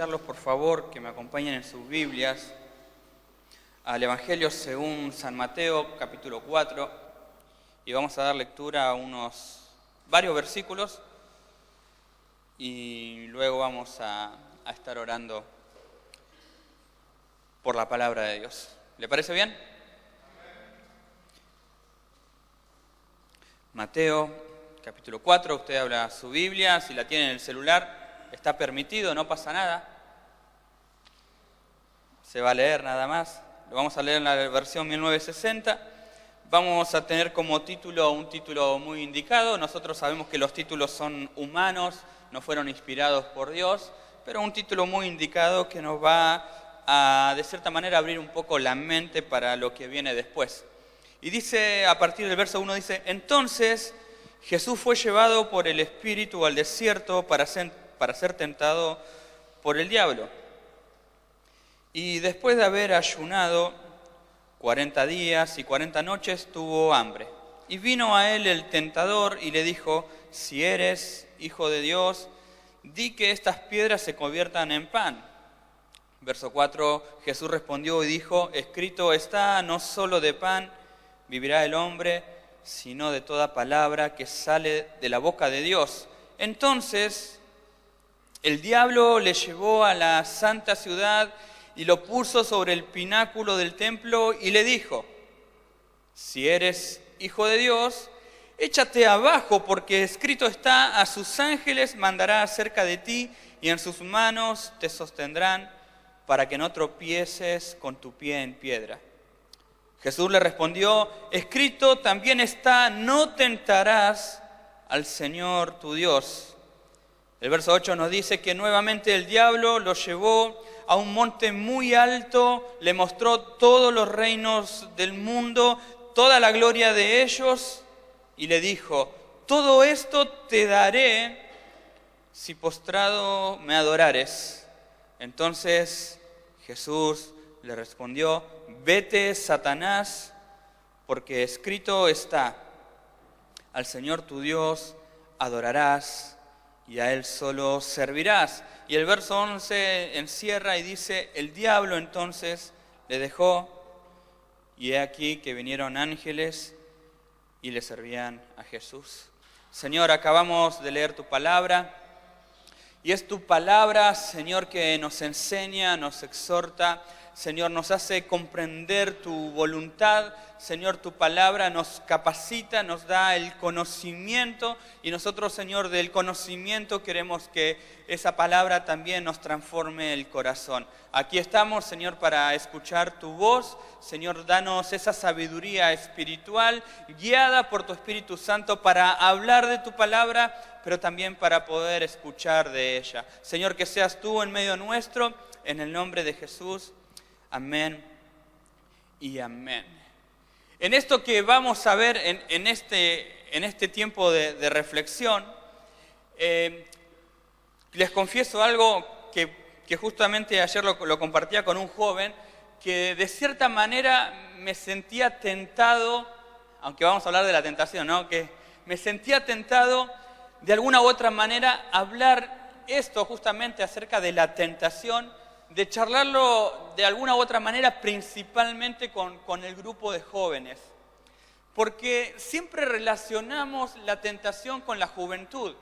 invitarlos, por favor, que me acompañen en sus Biblias al Evangelio según San Mateo, capítulo 4, y vamos a dar lectura a varios versículos, y luego vamos a estar orando por la palabra de Dios. ¿Le parece bien? Mateo, capítulo 4, usted habla su Biblia, si la tiene en el celular, está permitido, no pasa nada. Se va a leer nada más. Lo vamos a leer en la versión 1960. Vamos a tener como título un título muy indicado. Nosotros sabemos que los títulos son humanos, no fueron inspirados por Dios, pero un título muy indicado que nos va a, de cierta manera, abrir un poco la mente para lo que viene después. Y dice, a partir del verso 1, dice: Entonces Jesús fue llevado por el Espíritu al desierto para ser tentado por el diablo. Y después de haber ayunado 40 días y 40 noches, tuvo hambre. Y vino a él el tentador y le dijo: Si eres hijo de Dios, di que estas piedras se conviertan en pan. Verso 4, Jesús respondió y dijo: Escrito está, no solo de pan vivirá el hombre, sino de toda palabra que sale de la boca de Dios. Entonces el diablo le llevó a la santa ciudad y lo puso sobre el pináculo del templo y le dijo: Si eres hijo de Dios, échate abajo, porque escrito está: a sus ángeles mandará acerca de ti, y en sus manos te sostendrán, para que no tropieces con tu pie en piedra. Jesús le respondió: Escrito también está, no tentarás al Señor tu Dios. El verso 8 nos dice que nuevamente el diablo lo llevó a un monte muy alto, le mostró todos los reinos del mundo, toda la gloria de ellos, y le dijo: Todo esto te daré si postrado me adorares. Entonces Jesús le respondió: Vete, Satanás, porque escrito está: Al Señor tu Dios adorarás y a Él solo servirás. Y el verso 11 encierra y dice: El diablo entonces le dejó, y he aquí que vinieron ángeles y le servían a Jesús. Señor, acabamos de leer tu palabra, y es tu palabra, Señor, que nos enseña, nos exhorta, Señor, nos hace comprender tu voluntad. Señor, tu palabra nos capacita, nos da el conocimiento, y nosotros, Señor, del conocimiento queremos que esa palabra también nos transforme el corazón. Aquí estamos, Señor, para escuchar tu voz. Señor, danos esa sabiduría espiritual guiada por tu Espíritu Santo para hablar de tu palabra, pero también para poder escuchar de ella. Señor, que seas tú en medio nuestro, en el nombre de Jesús. Amén y amén. En esto que vamos a ver en este tiempo de reflexión, les confieso algo que justamente ayer lo compartía con un joven, que de cierta manera me sentía tentado, aunque vamos a hablar de la tentación, ¿no? Que me sentía tentado de alguna u otra manera a hablar esto justamente acerca de la tentación, de charlarlo de alguna u otra manera principalmente con el grupo de jóvenes. Porque siempre relacionamos la tentación con la juventud.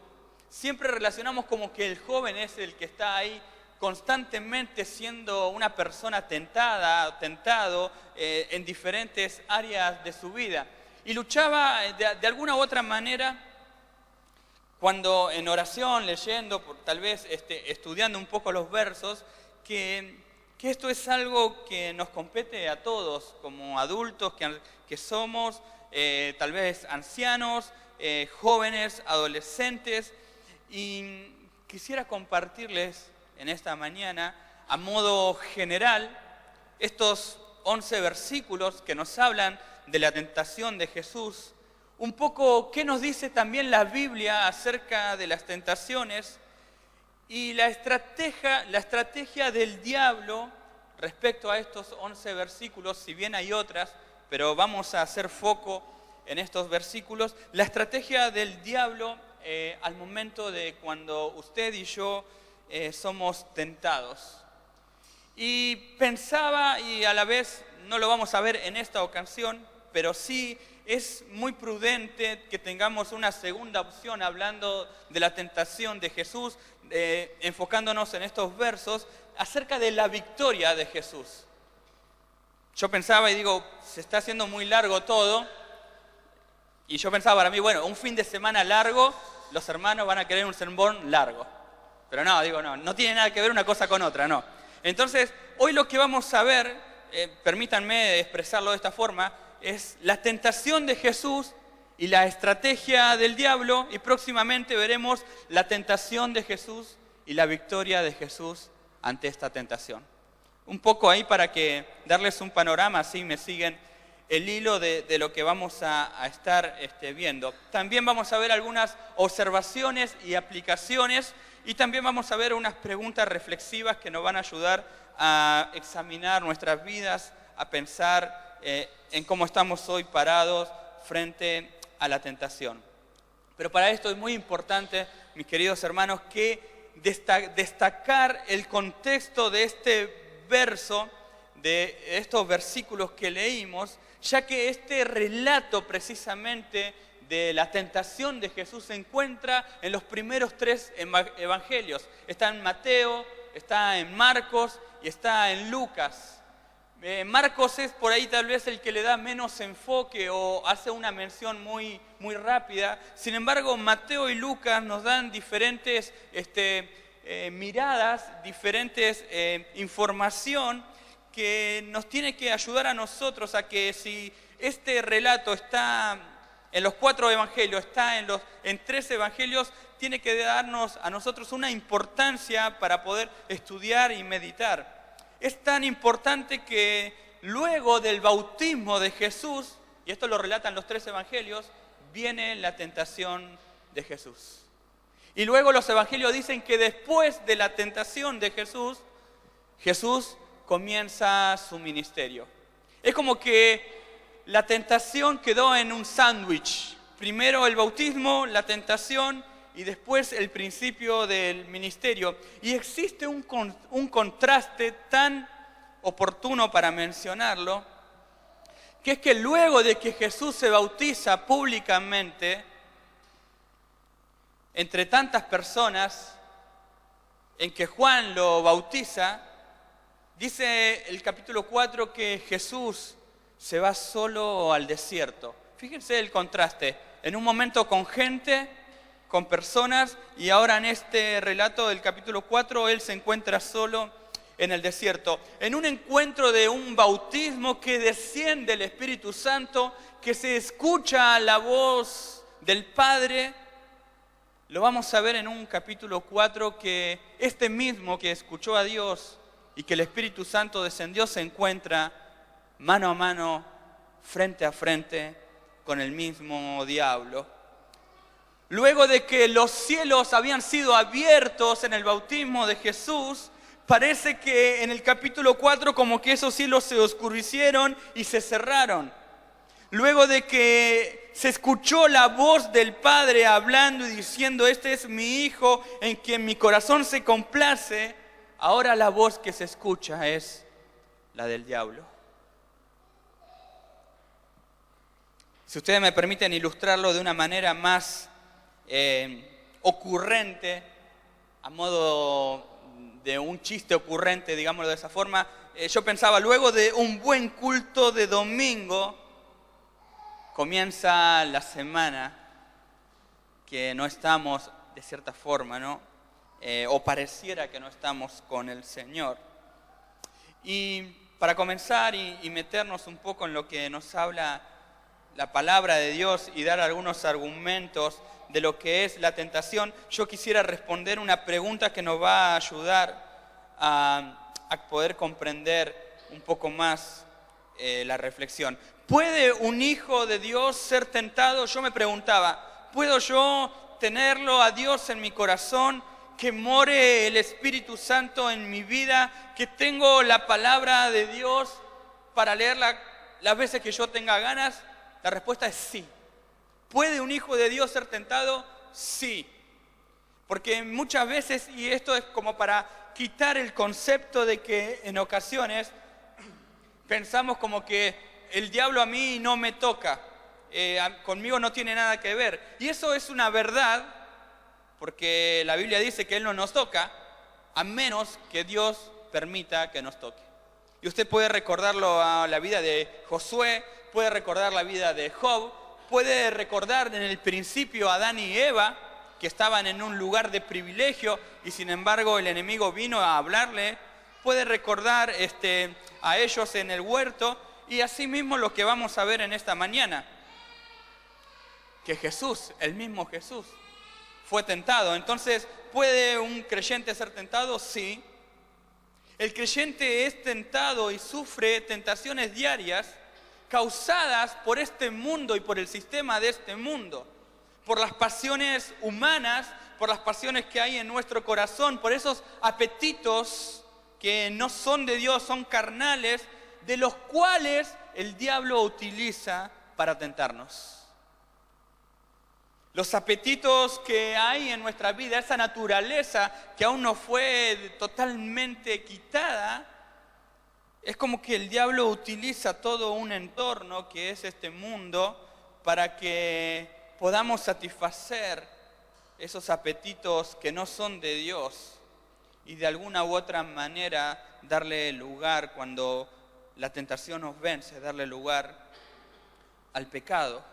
Siempre relacionamos como que el joven es el que está ahí constantemente siendo una persona tentado en diferentes áreas de su vida. Y luchaba de alguna u otra manera, cuando en oración, leyendo, tal vez estudiando un poco los versos, que esto es algo que nos compete a todos, como adultos que somos, tal vez ancianos, jóvenes, adolescentes, y quisiera compartirles en esta mañana, a modo general, estos 11 versículos que nos hablan de la tentación de Jesús, un poco qué nos dice también la Biblia acerca de las tentaciones, y la estrategia del diablo respecto a estos 11 versículos, si bien hay otras, pero vamos a hacer foco en estos versículos. La estrategia del diablo al momento de cuando usted y yo somos tentados. Y pensaba, y a la vez no lo vamos a ver en esta ocasión, pero sí es muy prudente que tengamos una segunda opción hablando de la tentación de Jesús, enfocándonos en estos versos acerca de la victoria de Jesús. Yo pensaba y digo, se está haciendo muy largo todo, y yo pensaba para mí, bueno, un fin de semana largo, los hermanos van a querer un sermón largo. Pero no tiene nada que ver una cosa con otra, no. Entonces, hoy lo que vamos a ver, permítanme expresarlo de esta forma, es la tentación de Jesús y la estrategia del diablo, y próximamente veremos la tentación de Jesús y la victoria de Jesús ante esta tentación. Un poco ahí para que darles un panorama, así me siguen el hilo de lo que vamos a estar viendo. También vamos a ver algunas observaciones y aplicaciones, y también vamos a ver unas preguntas reflexivas que nos van a ayudar a examinar nuestras vidas, a pensar en cómo estamos hoy parados frente a la tentación. Pero para esto es muy importante, mis queridos hermanos, que destacar el contexto de este verso, de estos versículos que leímos, ya que este relato precisamente de la tentación de Jesús se encuentra en los primeros 3 evangelios. Está en Mateo, está en Marcos y está en Lucas. Marcos es por ahí tal vez el que le da menos enfoque o hace una mención muy rápida. Sin embargo, Mateo y Lucas nos dan diferentes miradas, diferentes información que nos tiene que ayudar a nosotros a que si este relato está en los 4 evangelios, está en 3 evangelios, tiene que darnos a nosotros una importancia para poder estudiar y meditar. Es tan importante que luego del bautismo de Jesús, y esto lo relatan los 3 evangelios, viene la tentación de Jesús. Y luego los evangelios dicen que después de la tentación de Jesús, Jesús comienza su ministerio. Es como que la tentación quedó en un sándwich. Primero el bautismo, la tentación y después el principio del ministerio. Y existe un contraste tan oportuno para mencionarlo, que es que luego de que Jesús se bautiza públicamente, entre tantas personas, en que Juan lo bautiza, dice el capítulo 4 que Jesús se va solo al desierto. Fíjense el contraste, en un momento con gente, con personas, y ahora en este relato del capítulo 4, él se encuentra solo en el desierto. En un encuentro de un bautismo que desciende el Espíritu Santo, que se escucha la voz del Padre. Lo vamos a ver en un capítulo 4 que este mismo que escuchó a Dios y que el Espíritu Santo descendió se encuentra mano a mano, frente a frente con el mismo diablo. Luego de que los cielos habían sido abiertos en el bautismo de Jesús, parece que en el capítulo 4 como que esos cielos se oscurecieron y se cerraron. Luego de que se escuchó la voz del Padre hablando y diciendo, este es mi Hijo en quien mi corazón se complace, ahora la voz que se escucha es la del diablo. Si ustedes me permiten ilustrarlo de una manera más ocurrente, a modo de un chiste ocurrente, digámoslo de esa forma, yo pensaba, luego de un buen culto de domingo, comienza la semana que no estamos de cierta forma, ¿no? O pareciera que no estamos con el Señor. Y para comenzar y meternos un poco en lo que nos habla la palabra de Dios y dar algunos argumentos de lo que es la tentación, yo quisiera responder una pregunta que nos va a ayudar a poder comprender un poco más la reflexión. ¿Puede un hijo de Dios ser tentado? Yo me preguntaba, ¿puedo yo tenerlo a Dios en mi corazón? ¿Que more el Espíritu Santo en mi vida? ¿Que tengo la palabra de Dios para leerla las veces que yo tenga ganas? La respuesta es sí. ¿Puede un hijo de Dios ser tentado? Sí. Porque muchas veces, y esto es como para quitar el concepto de que en ocasiones pensamos como que el diablo a mí no me toca, conmigo no tiene nada que ver. Y eso es una verdad, porque la Biblia dice que Él no nos toca, a menos que Dios permita que nos toque. Y usted puede recordarlo a la vida de Josué, puede recordar la vida de Job, puede recordar en el principio a Adán y Eva, que estaban en un lugar de privilegio y sin embargo el enemigo vino a hablarle. Puede recordar a ellos en el huerto y asimismo lo que vamos a ver en esta mañana. Que Jesús, el mismo Jesús, fue tentado. Entonces, ¿puede un creyente ser tentado? Sí. El creyente es tentado y sufre tentaciones diarias causadas por este mundo y por el sistema de este mundo, por las pasiones humanas, por las pasiones que hay en nuestro corazón, por esos apetitos que no son de Dios, son carnales, de los cuales el diablo utiliza para tentarnos. Los apetitos que hay en nuestra vida, esa naturaleza que aún no fue totalmente quitada, es como que el diablo utiliza todo un entorno que es este mundo para que podamos satisfacer esos apetitos que no son de Dios y de alguna u otra manera darle lugar cuando la tentación nos vence, darle lugar al pecado.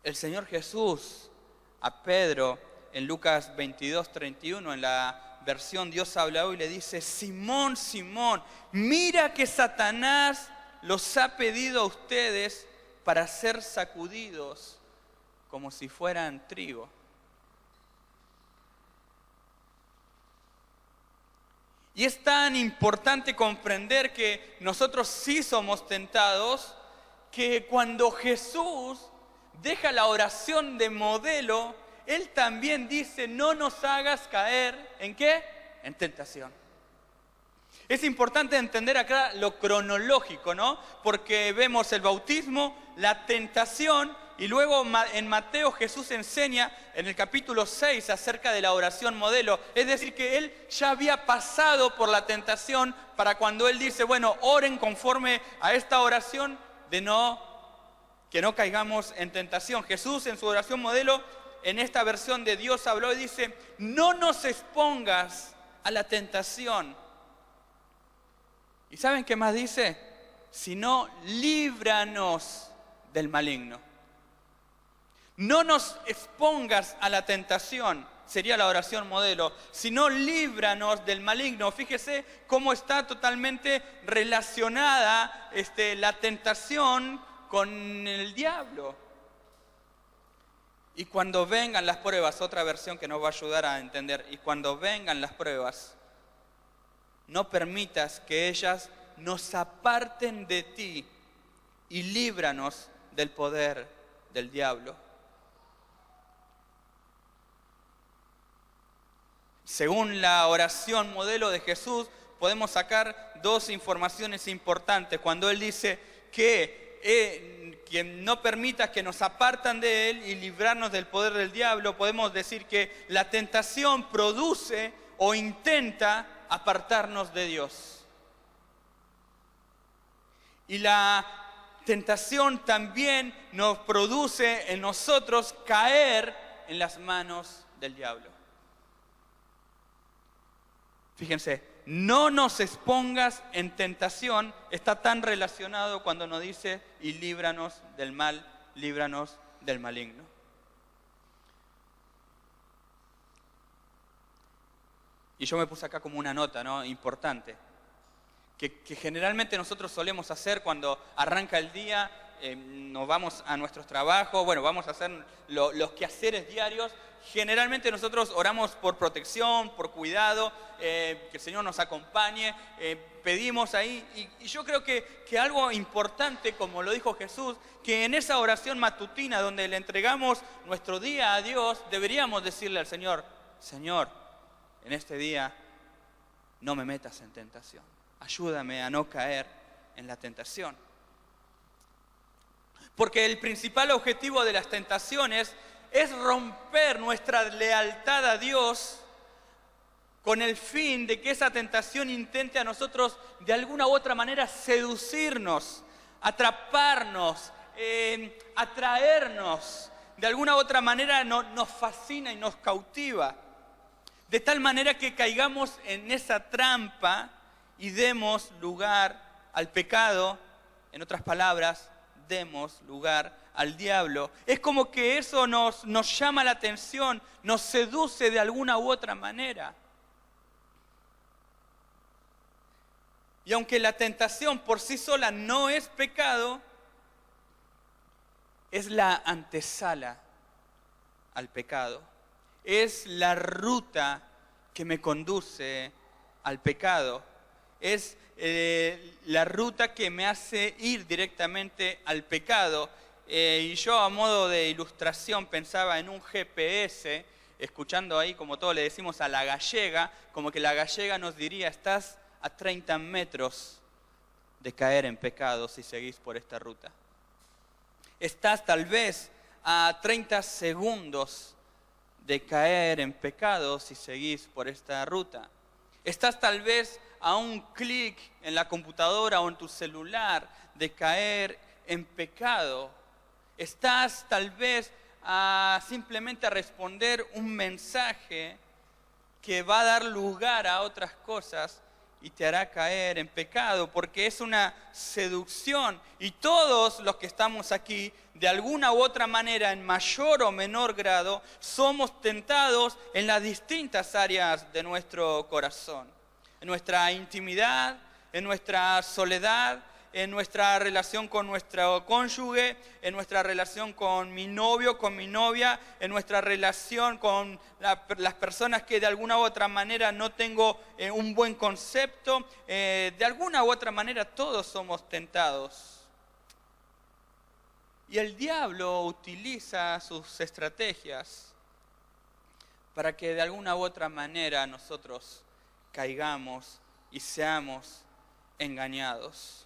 El Señor Jesús a Pedro en Lucas 22:31, en la versión Dios habla hoy, le dice: Simón, Simón, mira que Satanás los ha pedido a ustedes para ser sacudidos como si fueran trigo. Y es tan importante comprender que nosotros sí somos tentados, que cuando Jesús deja la oración de modelo, Él también dice: no nos hagas caer, ¿en qué? En tentación. Es importante entender acá lo cronológico, ¿no? Porque vemos el bautismo, la tentación, y luego en Mateo Jesús enseña en el capítulo 6 acerca de la oración modelo. Es decir, que Él ya había pasado por la tentación para cuando Él dice: bueno, oren conforme a esta oración que no caigamos en tentación. Jesús en su oración modelo, en esta versión de Dios habló y dice: no nos expongas a la tentación. ¿Y saben qué más dice? Sino líbranos del maligno. No nos expongas a la tentación, sería la oración modelo, sino líbranos del maligno. Fíjese cómo está totalmente relacionada la tentación con el diablo. Y cuando vengan las pruebas, otra versión que nos va a ayudar a entender, y cuando vengan las pruebas, no permitas que ellas nos aparten de ti y líbranos del poder del diablo. Según la oración modelo de Jesús, podemos sacar dos informaciones importantes. Cuando Él dice que quien no permita que nos apartan de Él y librarnos del poder del diablo, podemos decir que la tentación produce o intenta apartarnos de Dios. Y la tentación también nos produce en nosotros caer en las manos del diablo. Fíjense, no nos expongas en tentación, está tan relacionado cuando nos dice: y líbranos del mal, líbranos del maligno. Y yo me puse acá como una nota, ¿no?, importante, que generalmente nosotros solemos hacer cuando arranca el día, nos vamos a nuestros trabajos, bueno, vamos a hacer los quehaceres diarios. Generalmente nosotros oramos por protección, por cuidado, que el Señor nos acompañe, pedimos ahí. Y yo creo que algo importante, como lo dijo Jesús, que en esa oración matutina donde le entregamos nuestro día a Dios, deberíamos decirle al Señor: Señor, en este día no me metas en tentación. Ayúdame a no caer en la tentación. Porque el principal objetivo de las tentaciones es romper nuestra lealtad a Dios con el fin de que esa tentación intente a nosotros de alguna u otra manera seducirnos, atraparnos, atraernos. De alguna u otra manera nos fascina y nos cautiva. De tal manera que caigamos en esa trampa y demos lugar al pecado. En otras palabras, demos lugar al diablo. Es como que eso nos llama la atención, nos seduce de alguna u otra manera. Y aunque la tentación por sí sola no es pecado, es la antesala al pecado. Es la ruta que me conduce al pecado. Es la ruta que me hace ir directamente al pecado. Y yo, a modo de ilustración, pensaba en un GPS, escuchando ahí, como todos le decimos, a la gallega, como que la gallega nos diría: estás a 30 metros de caer en pecado si seguís por esta ruta. Estás tal vez a 30 segundos de caer en pecado si seguís por esta ruta. Estás tal vez a un clic en la computadora o en tu celular de caer en pecado. Estás tal vez simplemente a responder un mensaje que va a dar lugar a otras cosas y te hará caer en pecado, porque es una seducción. Y todos los que estamos aquí, de alguna u otra manera, en mayor o menor grado, somos tentados en las distintas áreas de nuestro corazón. En nuestra intimidad, en nuestra soledad, en nuestra relación con nuestro cónyuge, en nuestra relación con mi novio, con mi novia, en nuestra relación con las personas que de alguna u otra manera no tengo un buen concepto. De alguna u otra manera todos somos tentados. Y el diablo utiliza sus estrategias para que de alguna u otra manera nosotros caigamos y seamos engañados.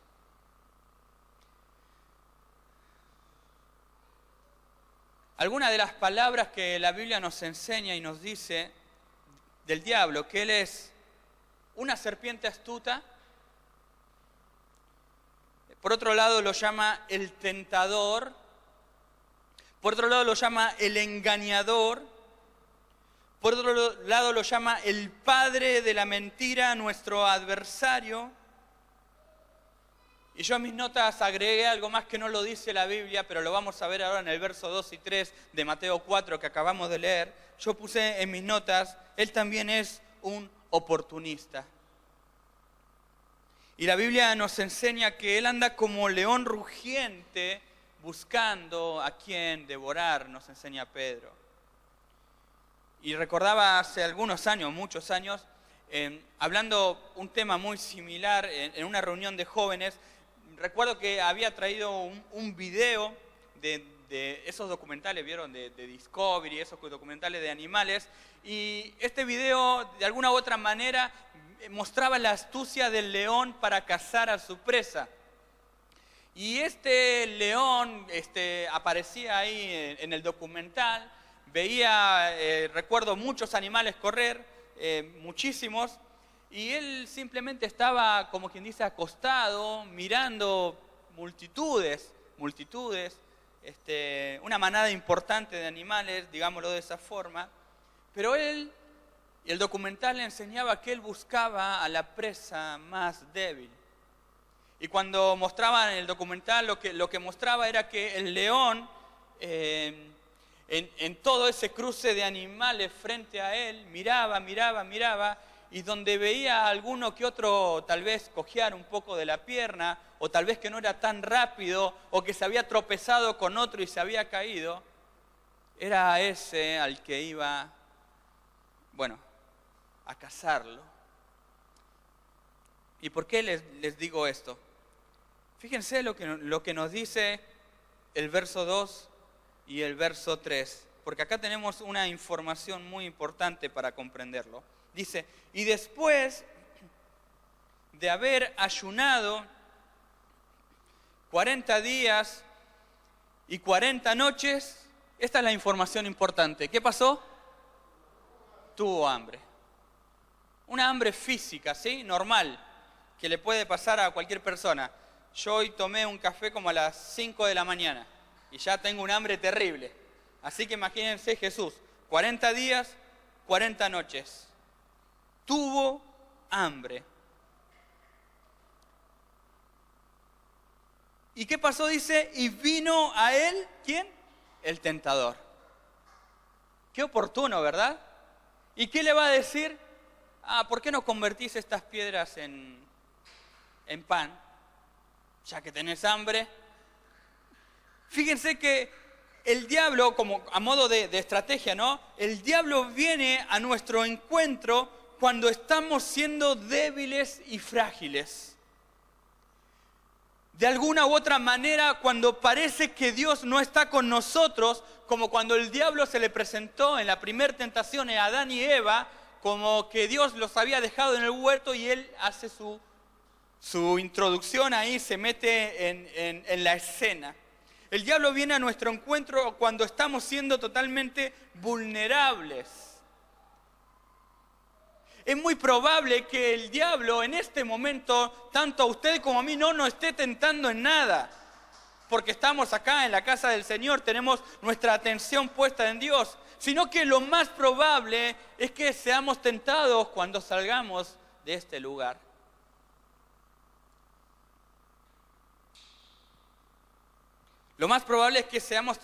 Algunas de las palabras que la Biblia nos enseña y nos dice del diablo: que él es una serpiente astuta. Por otro lado lo llama el tentador. Por otro lado lo llama el engañador. Por otro lado lo llama el padre de la mentira, nuestro adversario. Y yo en mis notas agregué algo más que no lo dice la Biblia, pero lo vamos a ver ahora en el verso 2 y 3 de Mateo 4 que acabamos de leer. Yo puse en mis notas: él también es un oportunista. Y la Biblia nos enseña que él anda como león rugiente buscando a quien devorar, nos enseña Pedro. Y recordaba hace algunos años, muchos años, hablando un tema muy similar en una reunión de jóvenes. Recuerdo que había traído un video de esos documentales, ¿vieron? De Discovery, esos documentales de animales. Y este video, de alguna u otra manera, mostraba la astucia del león para cazar a su presa. Y este león aparecía ahí en el documental. Veía, recuerdo, muchos animales correr, muchísimos. Y él simplemente estaba, como quien dice, acostado, mirando multitudes, una manada importante de animales, digámoslo de esa forma. Pero él, el documental le enseñaba que él buscaba a la presa más débil. Y cuando mostraban en el documental, lo que mostraba era que el león, en todo ese cruce de animales frente a él, miraba, y donde veía a alguno que otro tal vez cojear un poco de la pierna, o tal vez que no era tan rápido, o que se había tropezado con otro y se había caído, era ese al que iba, a cazarlo. ¿Y por qué les digo esto? Fíjense lo que nos dice el verso 2 y el verso 3, porque acá tenemos una información muy importante para comprenderlo. Dice: y después de haber ayunado 40 días y 40 noches, esta es la información importante. ¿Qué pasó? Tuvo hambre. Una hambre física, ¿sí? Normal, que le puede pasar a cualquier persona. Yo hoy tomé un café como a las 5 de la mañana y ya tengo un hambre terrible. Así que imagínense Jesús, 40 días, 40 noches. Tuvo hambre. ¿Y qué pasó? Dice, y vino a él, ¿quién? El tentador. Qué oportuno, ¿verdad? ¿Y qué le va a decir? ¿Por qué no convertís estas piedras en pan? Ya que tenés hambre. Fíjense que el diablo, como a modo de estrategia, ¿no? El diablo viene a nuestro encuentro cuando estamos siendo débiles y frágiles. De alguna u otra manera, cuando parece que Dios no está con nosotros, como cuando el diablo se le presentó en la primera tentación a Adán y Eva, como que Dios los había dejado en el huerto y él hace su introducción ahí, se mete en la escena. El diablo viene a nuestro encuentro cuando estamos siendo totalmente vulnerables. Es muy probable que el diablo en este momento, tanto a usted como a mí, no nos esté tentando en nada. Porque estamos acá en la casa del Señor, tenemos nuestra atención puesta en Dios. Sino que lo más probable es que seamos tentados cuando salgamos de este lugar. Lo más probable es que seamos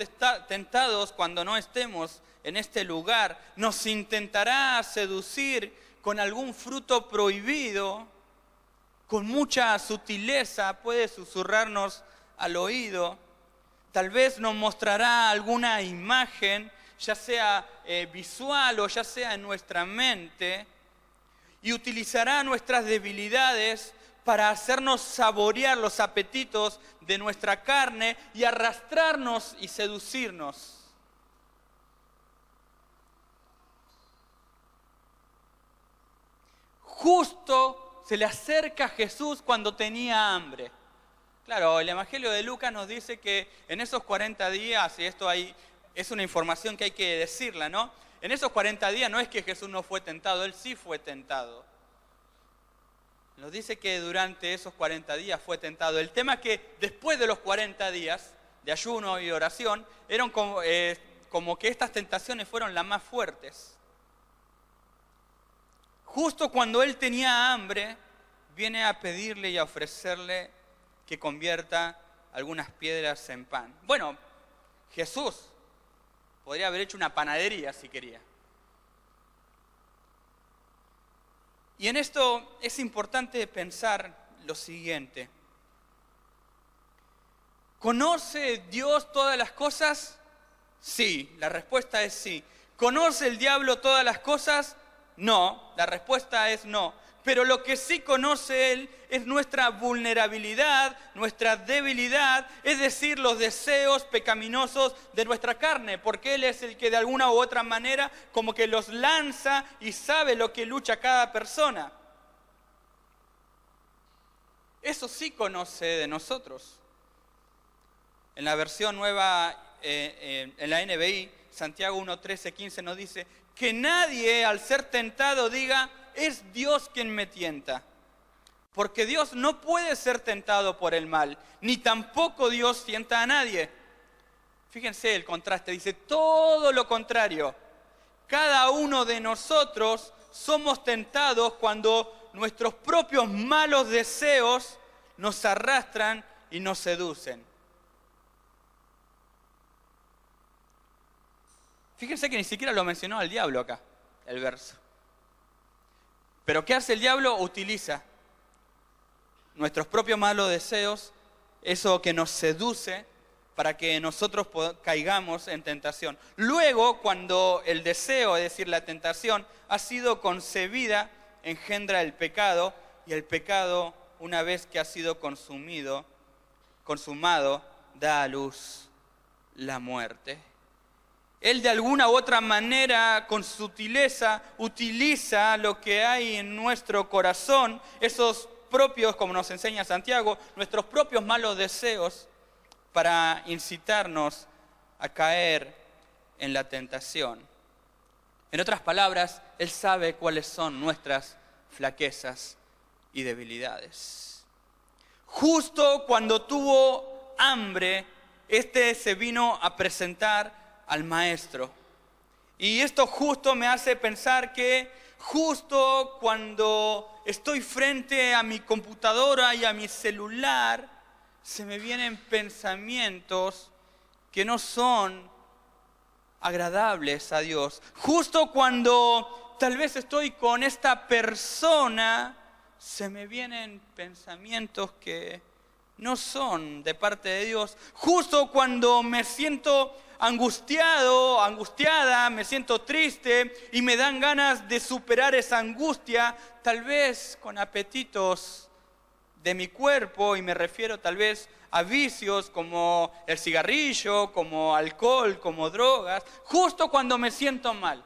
tentados cuando no estemos en este lugar. Nos intentará seducir con algún fruto prohibido, con mucha sutileza, puede susurrarnos al oído. Tal vez nos mostrará alguna imagen, ya sea visual o ya sea en nuestra mente, y utilizará nuestras debilidades para hacernos saborear los apetitos de nuestra carne y arrastrarnos y seducirnos. Justo se le acerca a Jesús cuando tenía hambre. Claro, el Evangelio de Lucas nos dice que en esos 40 días, y esto ahí es una información que hay que decirla, ¿no? En esos 40 días no es que Jesús no fue tentado, Él sí fue tentado. Nos dice que durante esos 40 días fue tentado. El tema es que después de los 40 días de ayuno y oración, eran como que estas tentaciones fueron las más fuertes. Justo cuando Él tenía hambre, viene a pedirle y a ofrecerle que convierta algunas piedras en pan. Bueno, Jesús podría haber hecho una panadería si quería. Y en esto es importante pensar lo siguiente. ¿Conoce Dios todas las cosas? Sí, la respuesta es sí. ¿Conoce el diablo todas las cosas? No, la respuesta es no. Pero lo que sí conoce Él es nuestra vulnerabilidad, nuestra debilidad, es decir, los deseos pecaminosos de nuestra carne, porque Él es el que de alguna u otra manera como que los lanza y sabe lo que lucha cada persona. Eso sí conoce de nosotros. En la versión nueva, en la NBI, Santiago 1:13-15 nos dice que nadie al ser tentado diga, es Dios quien me tienta. Porque Dios no puede ser tentado por el mal, ni tampoco Dios tienta a nadie. Fíjense el contraste, dice todo lo contrario. Cada uno de nosotros somos tentados cuando nuestros propios malos deseos nos arrastran y nos seducen. Fíjense que ni siquiera lo mencionó al diablo acá, el verso. Pero ¿qué hace el diablo? Utiliza nuestros propios malos deseos, eso que nos seduce, para que nosotros caigamos en tentación. Luego, cuando el deseo, es decir, la tentación, ha sido concebida, engendra el pecado, y el pecado, una vez que ha sido consumado, da a luz la muerte. Él de alguna u otra manera, con sutileza, utiliza lo que hay en nuestro corazón, esos propios, como nos enseña Santiago, nuestros propios malos deseos, para incitarnos a caer en la tentación. En otras palabras, Él sabe cuáles son nuestras flaquezas y debilidades. Justo cuando tuvo hambre, se vino a presentar al Maestro. Y esto justo me hace pensar que justo cuando estoy frente a mi computadora y a mi celular, se me vienen pensamientos que no son agradables a Dios. Justo cuando tal vez estoy con esta persona, se me vienen pensamientos que no son de parte de Dios. Justo cuando me siento angustiado, angustiada, me siento triste y me dan ganas de superar esa angustia, tal vez con apetitos de mi cuerpo, y me refiero tal vez a vicios como el cigarrillo, como alcohol, como drogas, justo cuando me siento mal.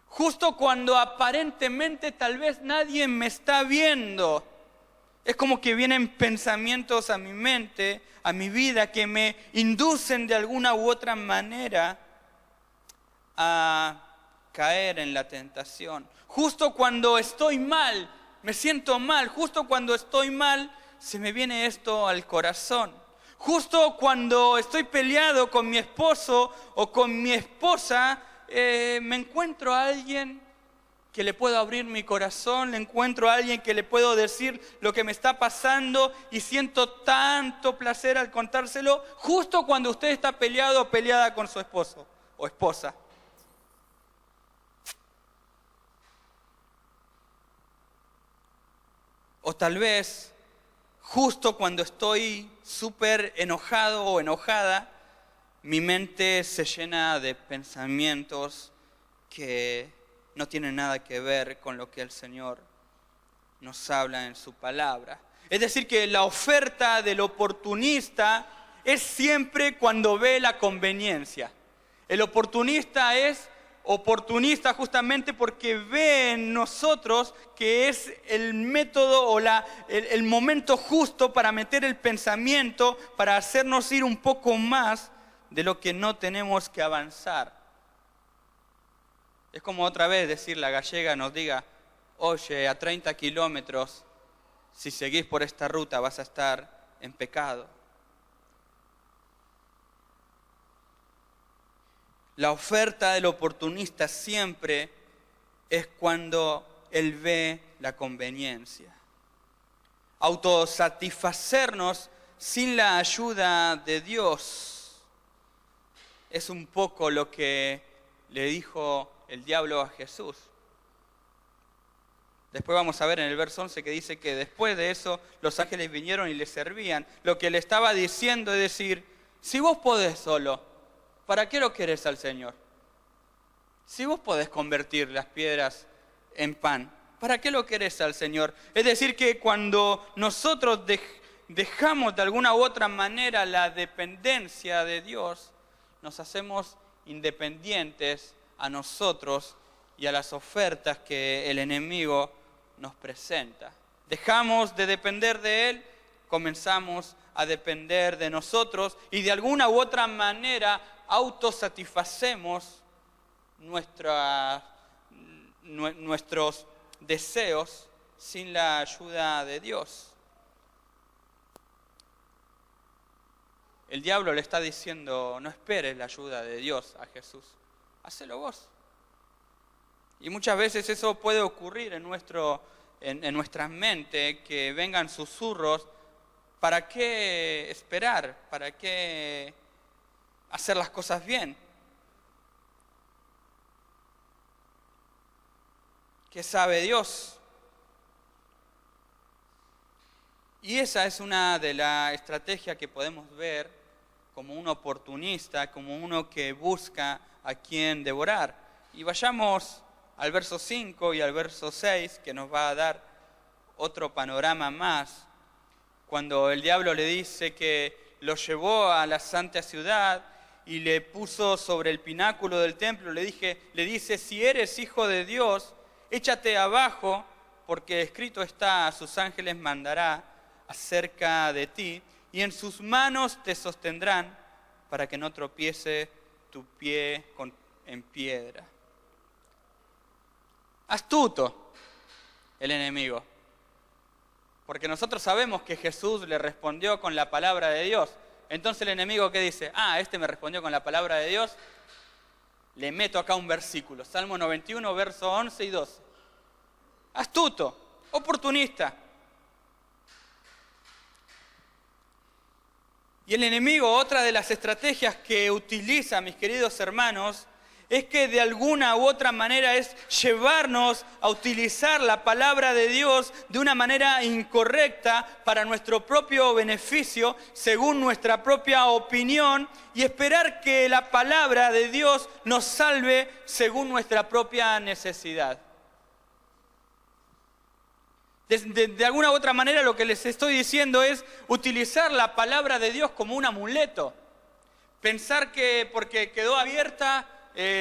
Justo cuando aparentemente tal vez nadie me está viendo. Es como que vienen pensamientos a mi mente, a mi vida, que me inducen de alguna u otra manera a caer en la tentación. Justo cuando estoy mal, me siento mal, justo cuando estoy mal, se me viene esto al corazón. Justo cuando estoy peleado con mi esposo o con mi esposa, me encuentro a alguien que le puedo abrir mi corazón, le encuentro a alguien que le puedo decir lo que me está pasando y siento tanto placer al contárselo, justo cuando usted está peleado o peleada con su esposo o esposa. O tal vez, justo cuando estoy súper enojado o enojada, mi mente se llena de pensamientos que no tienen nada que ver con lo que el Señor nos habla en su palabra. Es decir, que la oferta del oportunista es siempre cuando ve la conveniencia. El oportunista es oportunista justamente porque ve en nosotros que es el método o el momento justo para meter el pensamiento, para hacernos ir un poco más de lo que no tenemos que avanzar. Es como otra vez decir, la gallega nos diga, oye, a 30 kilómetros, si seguís por esta ruta vas a estar en pecado. La oferta del oportunista siempre es cuando él ve la conveniencia. Autosatisfacernos sin la ayuda de Dios es un poco lo que le dijo el diablo a Jesús. Después vamos a ver en el verso 11 que dice que después de eso los ángeles vinieron y le servían. Lo que le estaba diciendo es decir, si vos podés solo, ¿para qué lo querés al Señor? Si vos podés convertir las piedras en pan, ¿para qué lo querés al Señor? Es decir, que cuando nosotros dejamos de alguna u otra manera la dependencia de Dios, nos hacemos independientes a nosotros y a las ofertas que el enemigo nos presenta. Dejamos de depender de Él, comenzamos a depender de nosotros y de alguna u otra manera autosatisfacemos nuestros deseos sin la ayuda de Dios. El diablo le está diciendo, no esperes la ayuda de Dios a Jesús, hacelo vos. Y muchas veces eso puede ocurrir en nuestra mente, que vengan susurros, ¿para qué esperar? ¿Para qué hacer las cosas bien? ¿Qué sabe Dios? Y esa es una de las estrategias que podemos ver como un oportunista, como uno que busca a quien devorar. Y vayamos al verso 5 y al verso 6, que nos va a dar otro panorama más. Cuando el diablo le dice que lo llevó a la santa ciudad y le puso sobre el pináculo del templo, le dice, si eres hijo de Dios, échate abajo, porque escrito está, a sus ángeles mandará acerca de ti, y en sus manos te sostendrán, para que no tropiece tu pie en piedra. Astuto el enemigo. Porque nosotros sabemos que Jesús le respondió con la palabra de Dios. Entonces el enemigo, ¿qué dice? Este me respondió con la palabra de Dios. Le meto acá un versículo. Salmo 91, verso 11 y 12. Astuto, oportunista. Y el enemigo, otra de las estrategias que utiliza, mis queridos hermanos, es que de alguna u otra manera es llevarnos a utilizar la palabra de Dios de una manera incorrecta para nuestro propio beneficio, según nuestra propia opinión, y esperar que la palabra de Dios nos salve según nuestra propia necesidad. De alguna u otra manera lo que les estoy diciendo es utilizar la palabra de Dios como un amuleto. Pensar que porque quedó abierta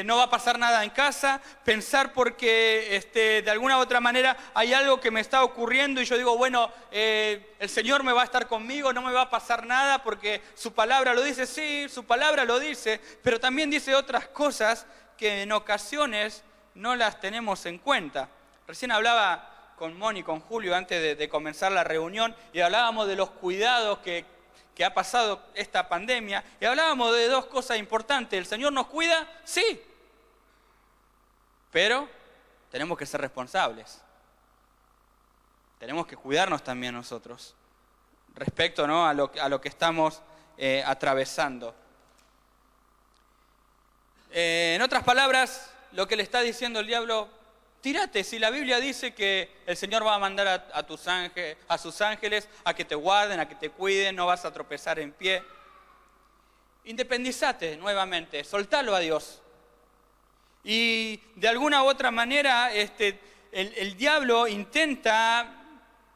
no va a pasar nada en casa. Pensar porque de alguna u otra manera hay algo que me está ocurriendo y yo digo, bueno, el Señor me va a estar conmigo, no me va a pasar nada porque su palabra lo dice. Sí, su palabra lo dice, pero también dice otras cosas que en ocasiones no las tenemos en cuenta. Recién hablaba con Moni, con Julio, antes de comenzar la reunión, y hablábamos de los cuidados que ha pasado esta pandemia, y hablábamos de dos cosas importantes. ¿El Señor nos cuida? Sí, pero tenemos que ser responsables. Tenemos que cuidarnos también nosotros, respecto, ¿no?, a lo que estamos atravesando. En otras palabras, lo que le está diciendo el diablo: tírate, si la Biblia dice que el Señor va a mandar a sus ángeles a que te guarden, a que te cuiden, no vas a tropezar en pie. Independízate nuevamente, soltalo a Dios. Y de alguna u otra manera el diablo intenta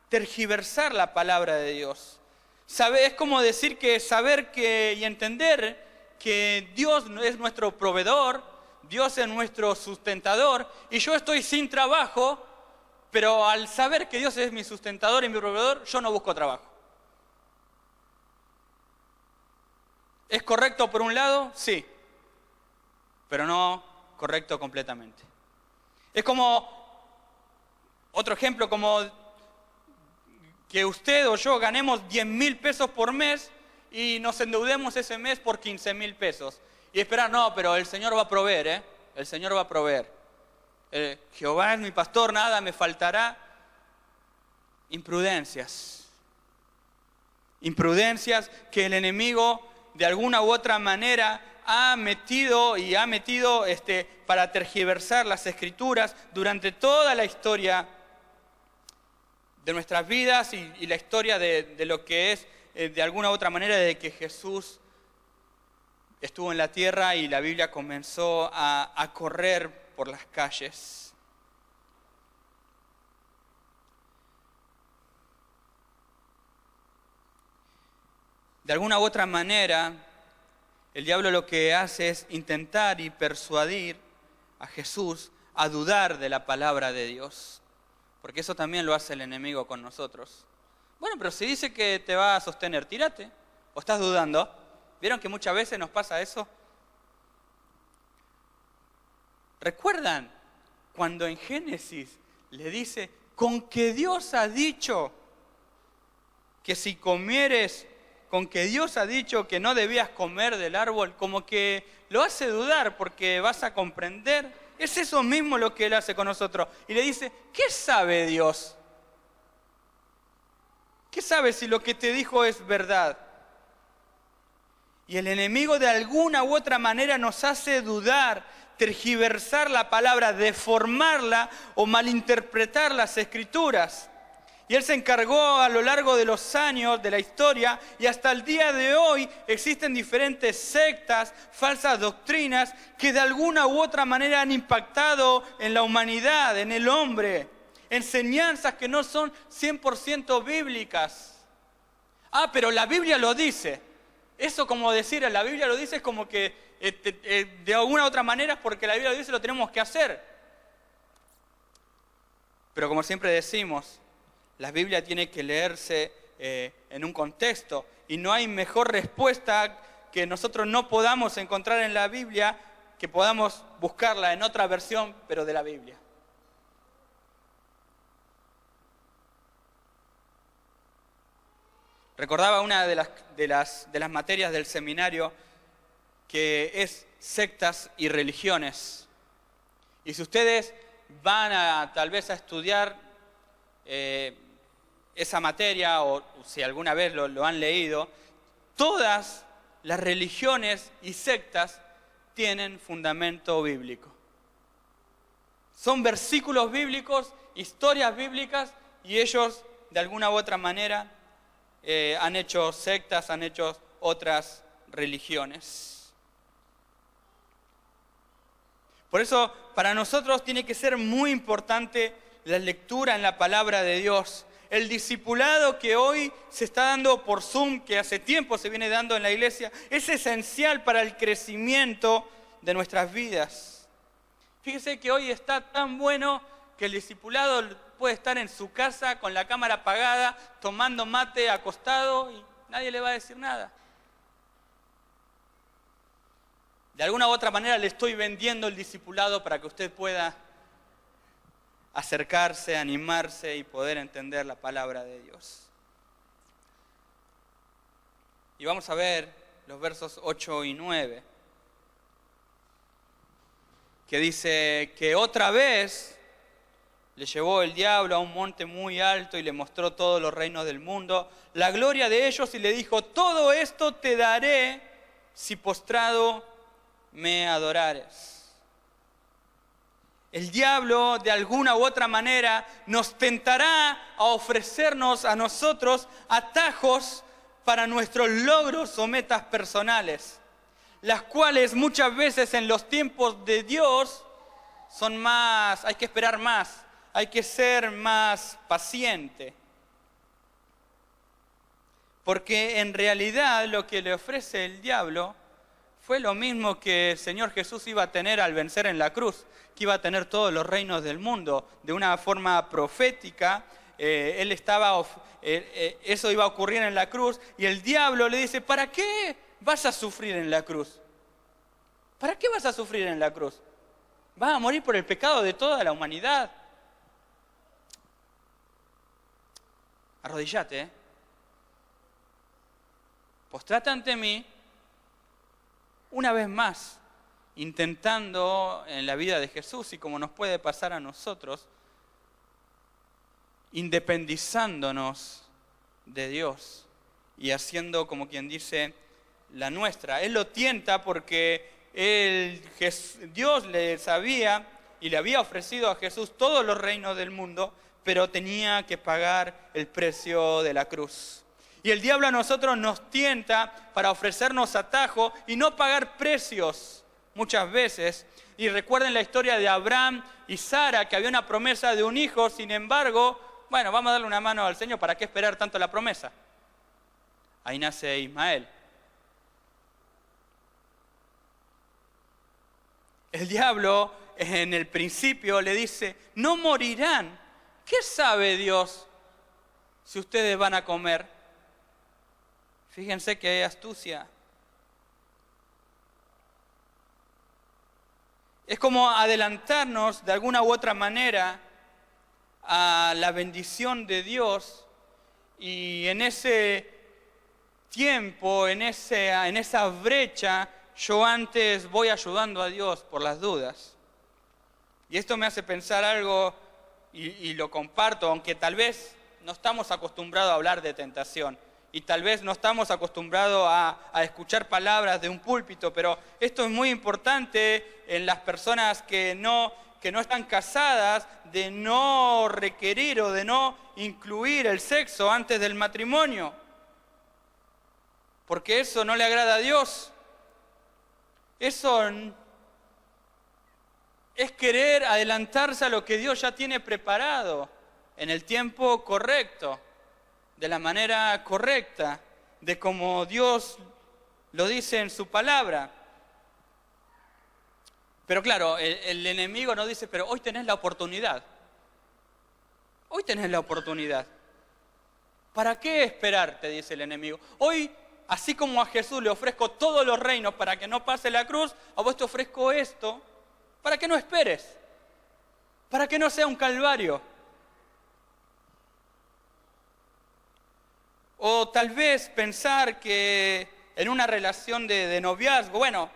tergiversar la palabra de Dios. Es como decir que saber y entender que Dios es nuestro proveedor, Dios es nuestro sustentador, y yo estoy sin trabajo, pero al saber que Dios es mi sustentador y mi proveedor, yo no busco trabajo. ¿Es correcto por un lado? Sí, pero no correcto completamente. Es como, otro ejemplo, como que usted o yo ganemos 10.000 pesos por mes y nos endeudemos ese mes por 15.000 pesos. Y esperar, no, pero el Señor va a proveer, el Señor va a proveer. Jehová es mi pastor, nada me faltará. Imprudencias. Imprudencias que el enemigo de alguna u otra manera ha metido para tergiversar las Escrituras durante toda la historia de nuestras vidas y la historia de lo que es, de alguna u otra manera, de que Jesús estuvo en la tierra y la Biblia comenzó a correr por las calles. De alguna u otra manera, el diablo lo que hace es intentar y persuadir a Jesús a dudar de la palabra de Dios. Porque eso también lo hace el enemigo con nosotros. Bueno, pero si dice que te va a sostener, tírate. ¿O estás dudando? ¿Vieron que muchas veces nos pasa eso? ¿Recuerdan cuando en Génesis le dice, con que Dios ha dicho que si comieres, con que Dios ha dicho que no debías comer del árbol, como que lo hace dudar porque vas a comprender? Es eso mismo lo que Él hace con nosotros. Y le dice, ¿qué sabe Dios? ¿Qué sabe si lo que te dijo es verdad? Y el enemigo de alguna u otra manera nos hace dudar, tergiversar la palabra, deformarla o malinterpretar las Escrituras. Y él se encargó a lo largo de los años de la historia, y hasta el día de hoy existen diferentes sectas, falsas doctrinas que de alguna u otra manera han impactado en la humanidad, en el hombre. Enseñanzas que no son 100% bíblicas. Pero la Biblia lo dice. Eso, como decir, la Biblia lo dice, es como que de alguna u otra manera, porque la Biblia lo dice, lo tenemos que hacer. Pero como siempre decimos, la Biblia tiene que leerse en un contexto, y no hay mejor respuesta que nosotros no podamos encontrar en la Biblia, que podamos buscarla en otra versión, pero de la Biblia. Recordaba una de las materias del seminario que es sectas y religiones. Y si ustedes van tal vez a estudiar esa materia, o si alguna vez lo han leído, todas las religiones y sectas tienen fundamento bíblico. Son versículos bíblicos, historias bíblicas, y ellos de alguna u otra manera han hecho sectas, han hecho otras religiones. Por eso, para nosotros tiene que ser muy importante la lectura en la palabra de Dios. El discipulado que hoy se está dando por Zoom, que hace tiempo se viene dando en la iglesia, es esencial para el crecimiento de nuestras vidas. Fíjese que hoy está tan bueno que el discipulado puede estar en su casa con la cámara apagada, tomando mate acostado y nadie le va a decir nada. De alguna u otra manera le estoy vendiendo el discipulado para que usted pueda acercarse, animarse y poder entender la palabra de Dios. Y vamos a ver los versos 8 y 9, que dice que otra vez le llevó el diablo a un monte muy alto y le mostró todos los reinos del mundo, la gloria de ellos, y le dijo: todo esto te daré si postrado me adorares. El diablo, de alguna u otra manera, nos tentará a ofrecernos a nosotros atajos para nuestros logros o metas personales, las cuales muchas veces en los tiempos de Dios son más, hay que esperar más, hay que ser más paciente. Porque en realidad lo que le ofrece el diablo fue lo mismo que el Señor Jesús iba a tener al vencer en la cruz, que iba a tener todos los reinos del mundo. De una forma profética, eso iba a ocurrir en la cruz, y el diablo le dice: ¿para qué vas a sufrir en la cruz? ¿Para qué vas a sufrir en la cruz? Vas a morir por el pecado de toda la humanidad. Arrodillate, postrate ante mí una vez más, intentando en la vida de Jesús, y como nos puede pasar a nosotros, independizándonos de Dios y haciendo, como quien dice, la nuestra. Él lo tienta porque Dios le sabía y le había ofrecido a Jesús todos los reinos del mundo, pero tenía que pagar el precio de la cruz. Y el diablo a nosotros nos tienta para ofrecernos atajo y no pagar precios muchas veces. Y recuerden la historia de Abraham y Sara, que había una promesa de un hijo. Sin embargo, bueno, vamos a darle una mano al Señor. ¿Para qué esperar tanto la promesa? Ahí nace Ismael. El diablo en el principio le dice: no morirán. ¿Qué sabe Dios si ustedes van a comer? Fíjense qué astucia. Es como adelantarnos de alguna u otra manera a la bendición de Dios, y en ese tiempo, en esa brecha, yo antes voy ayudando a Dios por las dudas. Y esto me hace pensar algo, y lo comparto, aunque tal vez no estamos acostumbrados a hablar de tentación, y tal vez no estamos acostumbrados a escuchar palabras de un púlpito, pero esto es muy importante en las personas que no están casadas, de no requerir o de no incluir el sexo antes del matrimonio, porque eso no le agrada a Dios. Eso es querer adelantarse a lo que Dios ya tiene preparado en el tiempo correcto, de la manera correcta, de como Dios lo dice en su palabra. Pero claro, el enemigo nos dice: pero hoy tenés la oportunidad. Hoy tenés la oportunidad. ¿Para qué esperar?, te dice el enemigo. Hoy así como a Jesús le ofrezco todos los reinos para que no pase la cruz, a vos te ofrezco esto para que no esperes, para que no sea un calvario. O tal vez pensar que en una relación de noviazgo, bueno,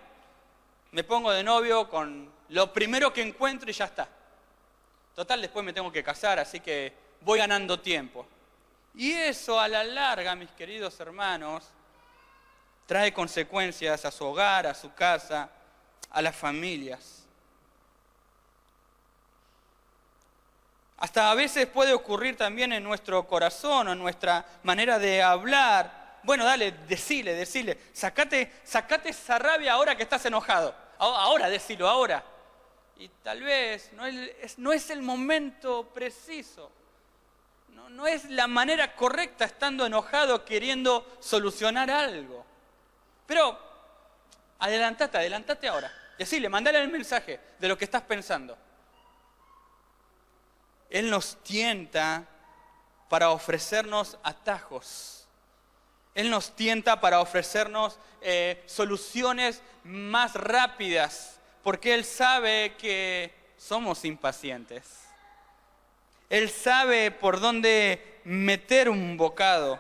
me pongo de novio con lo primero que encuentro y ya está. Total, después me tengo que casar, así que voy ganando tiempo. Y eso a la larga, mis queridos hermanos, trae consecuencias a su hogar, a su casa, a las familias. Hasta a veces puede ocurrir también en nuestro corazón o en nuestra manera de hablar. Bueno, dale, decile, sacate esa rabia ahora que estás enojado. Ahora, decilo, ahora. Y tal vez no es el momento preciso. No es la manera correcta estando enojado queriendo solucionar algo. Pero adelantate ahora. Decile, mandale el mensaje de lo que estás pensando. Él nos tienta para ofrecernos atajos. Él nos tienta para ofrecernos soluciones más rápidas, porque Él sabe que somos impacientes. Él sabe por dónde meter un bocado.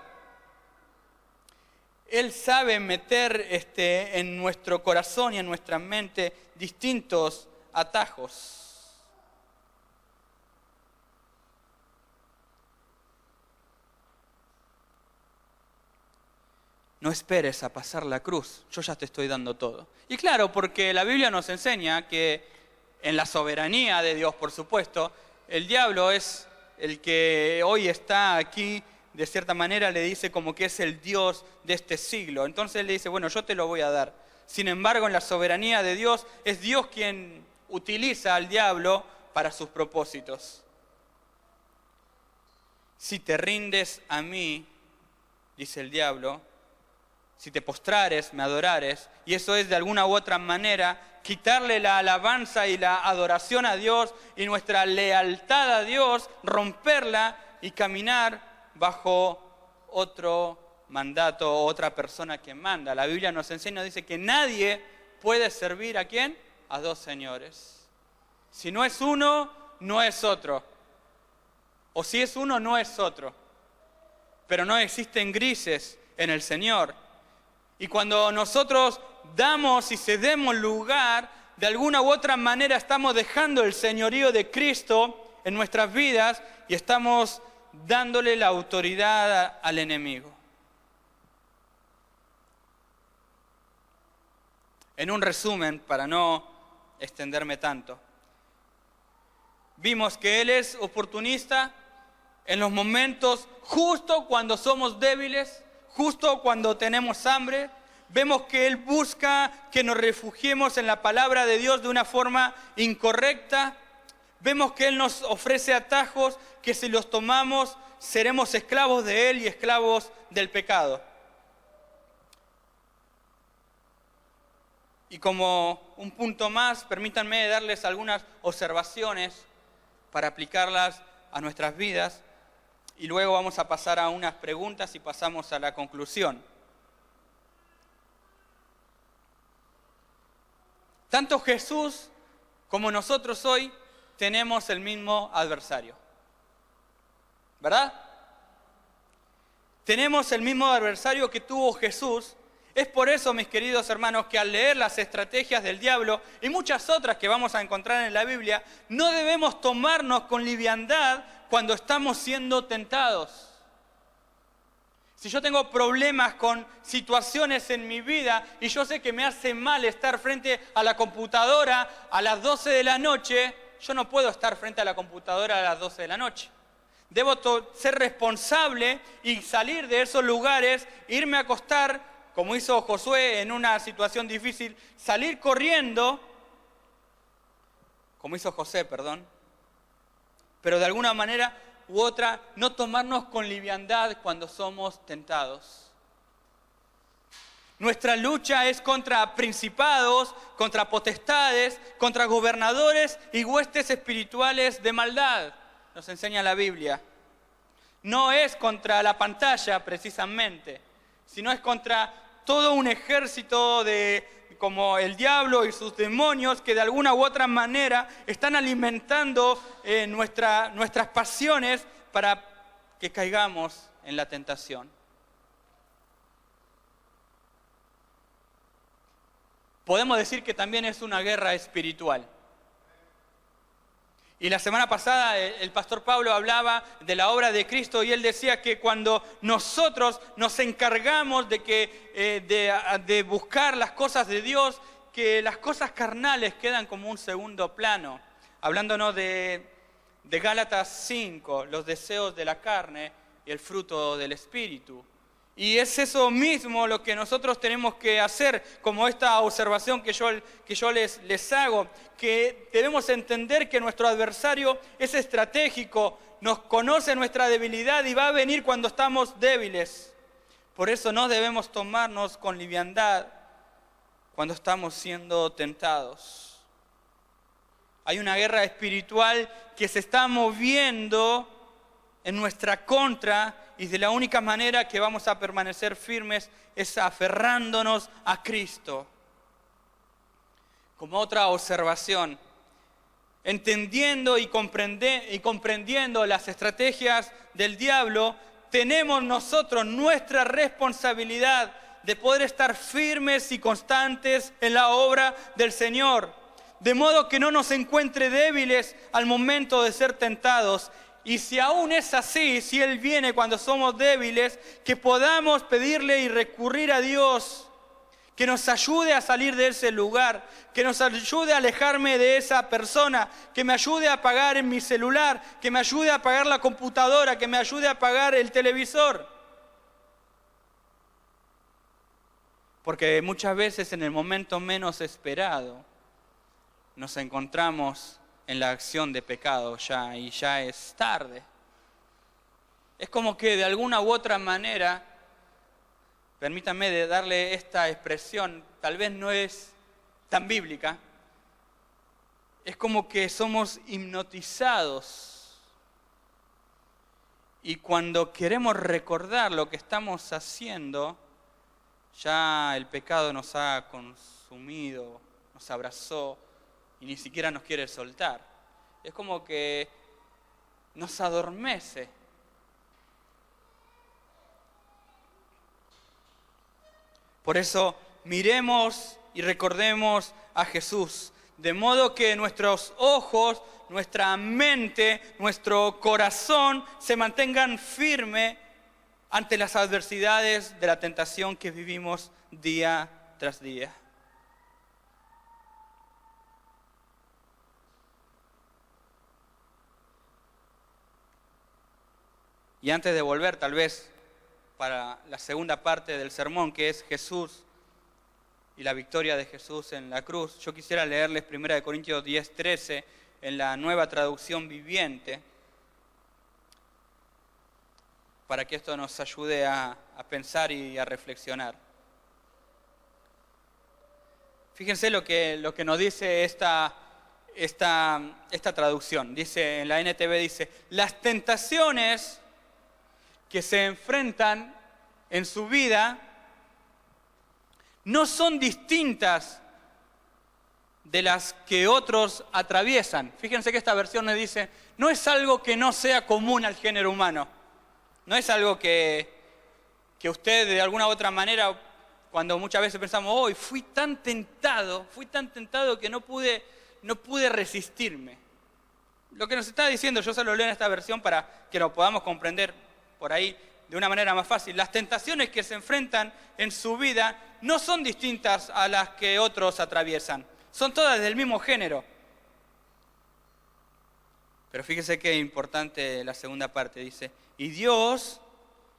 Él sabe meter en nuestro corazón y en nuestra mente distintos atajos. No esperes a pasar la cruz, yo ya te estoy dando todo. Y claro, porque la Biblia nos enseña que en la soberanía de Dios, por supuesto, el diablo es el que hoy está aquí, de cierta manera le dice como que es el Dios de este siglo. Entonces le dice, bueno, yo te lo voy a dar. Sin embargo, en la soberanía de Dios, es Dios quien utiliza al diablo para sus propósitos. Si te rindes a mí, dice el diablo, si te postrares, me adorares, y eso es de alguna u otra manera quitarle la alabanza y la adoración a Dios y nuestra lealtad a Dios, romperla y caminar bajo otro mandato, otra persona que manda. La Biblia nos enseña, dice que nadie puede servir ¿a quién? A dos señores. Si no es uno, no es otro. O si es uno, no es otro. Pero no existen grises en el Señor. Y cuando nosotros damos y cedemos lugar, de alguna u otra manera estamos dejando el señorío de Cristo en nuestras vidas y estamos dándole la autoridad al enemigo. En un resumen, para no extenderme tanto, vimos que Él es oportunista en los momentos justo cuando somos débiles, justo cuando tenemos hambre. Vemos que Él busca que nos refugiemos en la palabra de Dios de una forma incorrecta. Vemos que Él nos ofrece atajos que si los tomamos seremos esclavos de Él y esclavos del pecado. Y como un punto más, permítanme darles algunas observaciones para aplicarlas a nuestras vidas. Y luego vamos a pasar a unas preguntas y pasamos a la conclusión. Tanto Jesús como nosotros hoy tenemos el mismo adversario. ¿Verdad? Tenemos el mismo adversario que tuvo Jesús. Es por eso, mis queridos hermanos, que al leer las estrategias del diablo y muchas otras que vamos a encontrar en la Biblia, no debemos tomarnos con liviandad cuando estamos siendo tentados. Si yo tengo problemas con situaciones en mi vida y yo sé que me hace mal estar frente a la computadora a las 12 de la noche, yo no puedo estar frente a la computadora a las 12 de la noche. Debo ser responsable y salir de esos lugares, irme a acostar, como hizo Josué en una situación difícil, salir corriendo, como hizo José, pero de alguna manera u otra, no tomarnos con liviandad cuando somos tentados. Nuestra lucha es contra principados, contra potestades, contra gobernadores y huestes espirituales de maldad, nos enseña la Biblia. No es contra la pantalla precisamente, sino es contra todo un ejército como el diablo y sus demonios que de alguna u otra manera están alimentando nuestras pasiones para que caigamos en la tentación. Podemos decir que también es una guerra espiritual. Y la semana pasada el pastor Pablo hablaba de la obra de Cristo y él decía que cuando nosotros nos encargamos de buscar las cosas de Dios, que las cosas carnales quedan como un segundo plano. Hablándonos de Gálatas 5, los deseos de la carne y el fruto del Espíritu. Y es eso mismo lo que nosotros tenemos que hacer, como esta observación que yo les hago, que debemos entender que nuestro adversario es estratégico, nos conoce nuestra debilidad y va a venir cuando estamos débiles. Por eso no debemos tomarnos con liviandad cuando estamos siendo tentados. Hay una guerra espiritual que se está moviendo en nuestra contra, y de la única manera que vamos a permanecer firmes es aferrándonos a Cristo. Como otra observación, entendiendo y comprendiendo las estrategias del diablo, tenemos nosotros nuestra responsabilidad de poder estar firmes y constantes en la obra del Señor, de modo que no nos encuentre débiles al momento de ser tentados. Y si aún es así, si Él viene cuando somos débiles, que podamos pedirle y recurrir a Dios, que nos ayude a salir de ese lugar, que nos ayude a alejarme de esa persona, que me ayude a apagar en mi celular, que me ayude a apagar la computadora, que me ayude a apagar el televisor. Porque muchas veces en el momento menos esperado nos encontramos en la acción de pecado y ya es tarde. Es como que de alguna u otra manera, permítanme de darle esta expresión, tal vez no es tan bíblica, es como que somos hipnotizados. Y cuando queremos recordar lo que estamos haciendo, ya el pecado nos ha consumido, nos abrazó, y ni siquiera nos quiere soltar. Es como que nos adormece. Por eso miremos y recordemos a Jesús, de modo que nuestros ojos, nuestra mente, nuestro corazón se mantengan firmes ante las adversidades de la tentación que vivimos día tras día. Y antes de volver tal vez para la segunda parte del sermón, que es Jesús y la victoria de Jesús en la cruz, yo quisiera leerles 1 Corintios 10:13 en la Nueva Traducción Viviente, para que esto nos ayude a pensar y a reflexionar. Fíjense lo que nos dice esta traducción. Dice, en la NTV dice, las tentaciones que se enfrentan en su vida no son distintas de las que otros atraviesan. Fíjense que esta versión nos dice, no es algo que no sea común al género humano. No es algo que usted de alguna u otra manera, cuando muchas veces pensamos, hoy fui tan tentado que no pude resistirme. Lo que nos está diciendo, yo se lo leo en esta versión para que lo podamos comprender por ahí de una manera más fácil. Las tentaciones que se enfrentan en su vida no son distintas a las que otros atraviesan. Son todas del mismo género. Pero fíjese qué importante la segunda parte. Dice, y Dios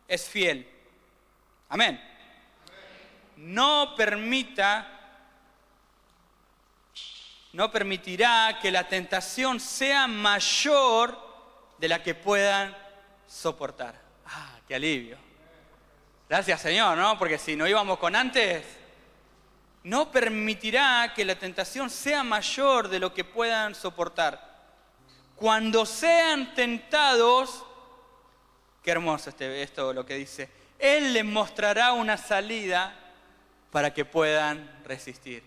es fiel. Amén. No permitirá que la tentación sea mayor de la que puedan soportar. ¡Ah, qué alivio! Gracias, Señor, ¿no? Porque si no íbamos con antes, no permitirá que la tentación sea mayor de lo que puedan soportar. Cuando sean tentados, Qué hermoso esto lo que dice. Él les mostrará una salida para que puedan resistir.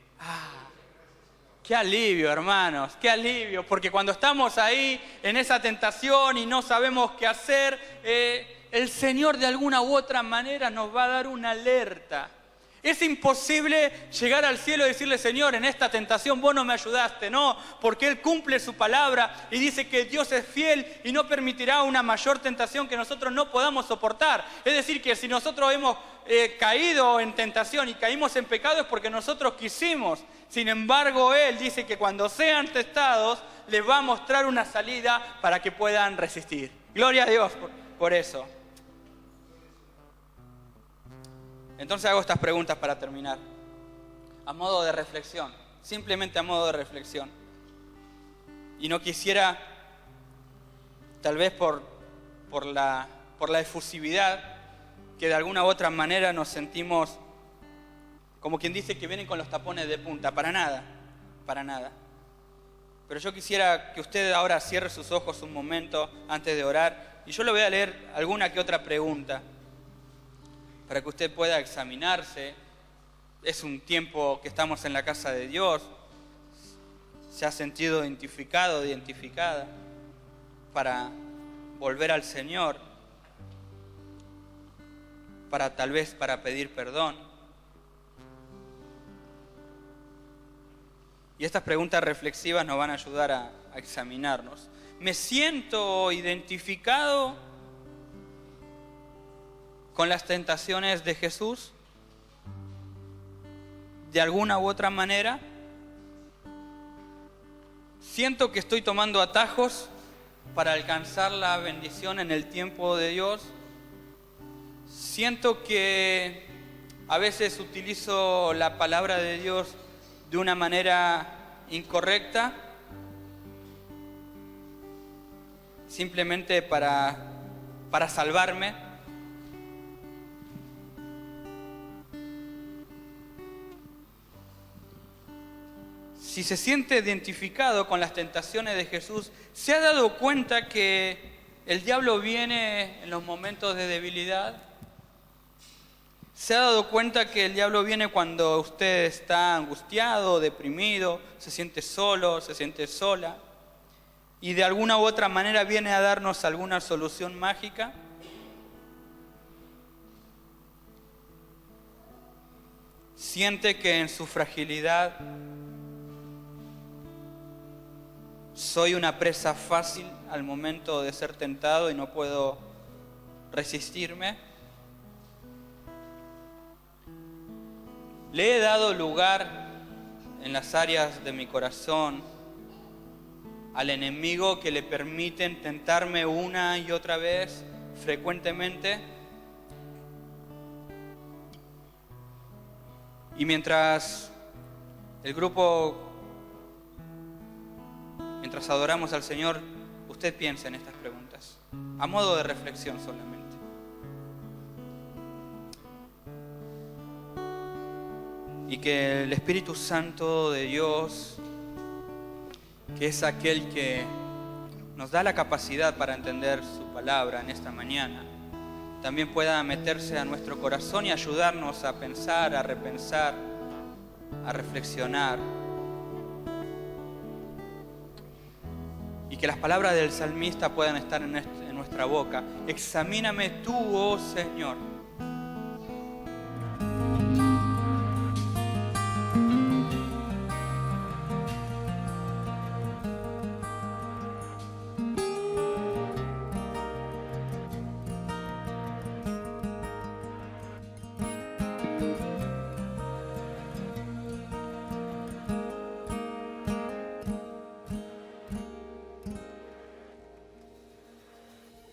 Qué alivio, hermanos, qué alivio, porque cuando estamos ahí en esa tentación y no sabemos qué hacer, el Señor de alguna u otra manera nos va a dar una alerta. Es imposible llegar al cielo y decirle, Señor, en esta tentación vos no me ayudaste, no, porque Él cumple su palabra y dice que Dios es fiel y no permitirá una mayor tentación que nosotros no podamos soportar. Es decir, que si nosotros hemos caído en tentación y caímos en pecado es porque nosotros quisimos. Sin embargo, Él dice que cuando sean testados, les va a mostrar una salida para que puedan resistir. Gloria a Dios por eso. Entonces hago estas preguntas para terminar. A modo de reflexión, simplemente a modo de reflexión. Y no quisiera, tal vez por la efusividad, que de alguna u otra manera nos sentimos como quien dice que vienen con los tapones de punta. Para nada, para nada. Pero yo quisiera que usted ahora cierre sus ojos un momento antes de orar. Y yo le voy a leer alguna que otra pregunta para que usted pueda examinarse. Es un tiempo que estamos en la casa de Dios. Se ha sentido identificado, identificada para volver al Señor, tal vez para pedir perdón. Y estas preguntas reflexivas nos van a ayudar a examinarnos. ¿Me siento identificado con las tentaciones de Jesús? ¿De alguna u otra manera? ¿Siento que estoy tomando atajos para alcanzar la bendición en el tiempo de Dios? ¿Siento que a veces utilizo la palabra de Dios de una manera incorrecta? Simplemente para salvarme. Si se siente identificado con las tentaciones de Jesús, ¿se ha dado cuenta que el diablo viene en los momentos de debilidad? ¿Se ha dado cuenta que el diablo viene cuando usted está angustiado, deprimido, se siente solo, se siente sola? Y de alguna u otra manera viene a darnos alguna solución mágica. ¿Siente que en su fragilidad soy una presa fácil al momento de ser tentado y no puedo resistirme? ¿Le he dado lugar en las áreas de mi corazón al enemigo que le permiten tentarme una y otra vez frecuentemente? Y mientras adoramos al Señor, usted piensa en estas preguntas, a modo de reflexión solamente. Y que el Espíritu Santo de Dios, que es aquel que nos da la capacidad para entender su palabra en esta mañana, también pueda meterse a nuestro corazón y ayudarnos a pensar, a repensar, a reflexionar. Y que las palabras del salmista puedan estar en nuestra boca. Examíname tú, oh Señor,